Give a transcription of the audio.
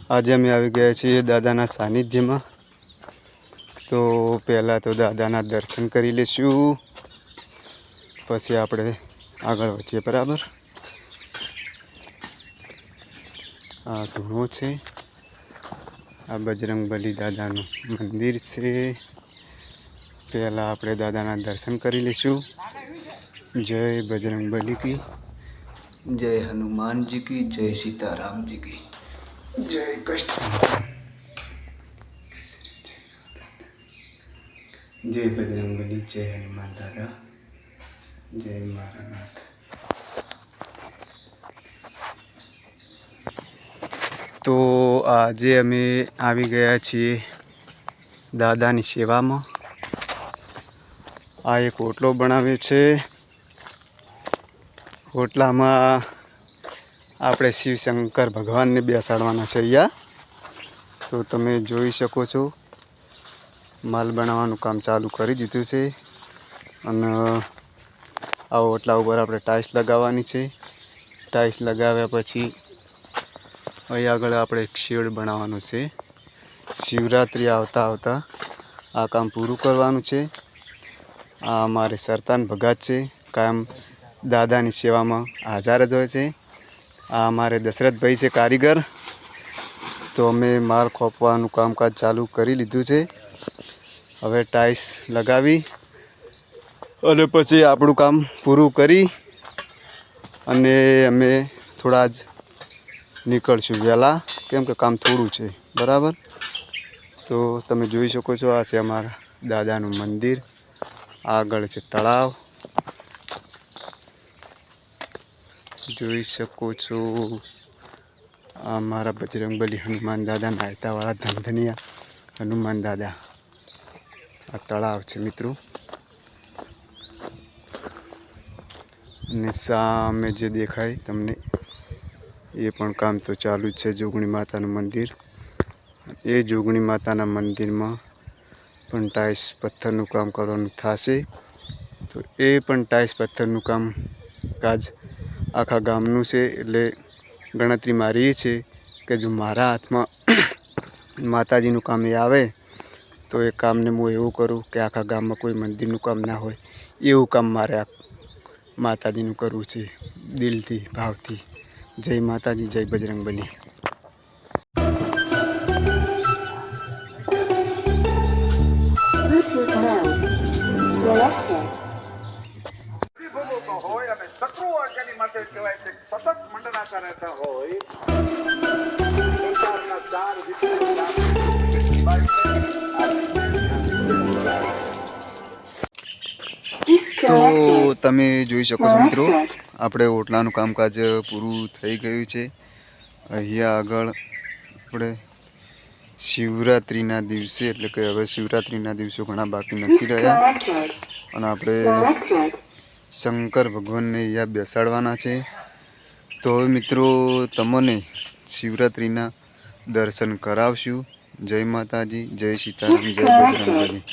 આજે અમે આવી ગયા છીએ દાદાના સાનિધ્યમાં। તો પહેલાં તો દાદાના દર્શન કરી લઈશું, પછી આપણે આગળ વધીએ। બરાબર, આ ધૂણો છે, આ બજરંગબલી દાદાનું મંદિર છે। પહેલાં આપણે દાદાના દર્શન કરી લઈશું। જય બજરંગબલી કી जय हनुमान जी की, जय सीताराम जी की, जय कृष्ण, जय बजरंगबली, जय हनुमान दादा, जय मारानाथ। तो આજે અમે આવી ગયા છીએ દાદાની સેવામાં। આ એક ઓટલો બનાવ્યો છે। ઓટલામાં આપણે શિવશંકર ભગવાનને બેસાડવાના છે અહીંયા। તો તમે જોઈ શકો છો, માલ બનાવવાનું કામ ચાલુ કરી દીધું છે। અને આ ઓટલા ઉપર આપણે ટાઇલ્સ લગાવવાની છે। ટાઇલ્સ લગાવ્યા પછી અહીં આગળ આપણે એક શેડ બનાવવાનું છે। શિવરાત્રિ આવતા આવતા આ કામ પૂરું કરવાનું છે। આ અમારે સરતાન ભગત છે, કાયમ દાદાની સેવામાં હાજર જ હોય છે। આ અમારે દશરથભાઈ છે કારીગર। તો અમે માલ ખોપવાનું કામકાજ ચાલુ કરી લીધું છે। હવે ટાઇલ્સ લગાવી અને પછી આપણું કામ પૂરું કરી અને અમે થોડા જ નીકળશું વહેલા, કેમ કે કામ થોડું છે। બરાબર, તો તમે જોઈ શકો છો, આ છે અમારા દાદાનું મંદિર, આગળ છે તળાવ, જોઈ શકો છો। આ મારા બજરંગબલી હનુમાન દાદા, નાયતાવાળા ધંધનિયા હનુમાન દાદા। આ તળાવ છે મિત્રો, અને સામે જે દેખાય તમને એ પણ કામ તો ચાલુ જ છે, જોગણી માતાનું મંદિર। એ જોગણી માતાના મંદિરમાં પણ ટાઇલ્સ પથ્થરનું કામ કરવાનું થશે। તો એ પણ ટાઇલ્સ પથ્થરનું કામકાજ આખા ગામનું છે। એટલે ગણતરી મારી એ છે કે જો મારા હાથમાં માતાજીનું કામ એ આવે તો એ કામને હું એવું કરું કે આખા ગામમાં કોઈ મંદિરનું કામ ના હોય એવું કામ મારે આ માતાજીનું કરવું છે, દિલથી, ભાવથી। જય માતાજી, જય બજરંગબલી। તો તમે જોઈ શકો છો મિત્રો, આપણે ઓટલાનું કામકાજ પૂરું થઈ ગયું છે। અહીંયા આગળ આપણે શિવરાત્રિના દિવસે, એટલે કે હવે શિવરાત્રિના દિવસો ઘણા બાકી નથી રહ્યા, અને આપણે શંકર ભગવાનને અહીંયા બેસાડવાના છે। તો હવે મિત્રો તમને શિવરાત્રિના દર્શન કરાવશું। જય માતાજી, જય સીતારામ, જય બજરંગબલી।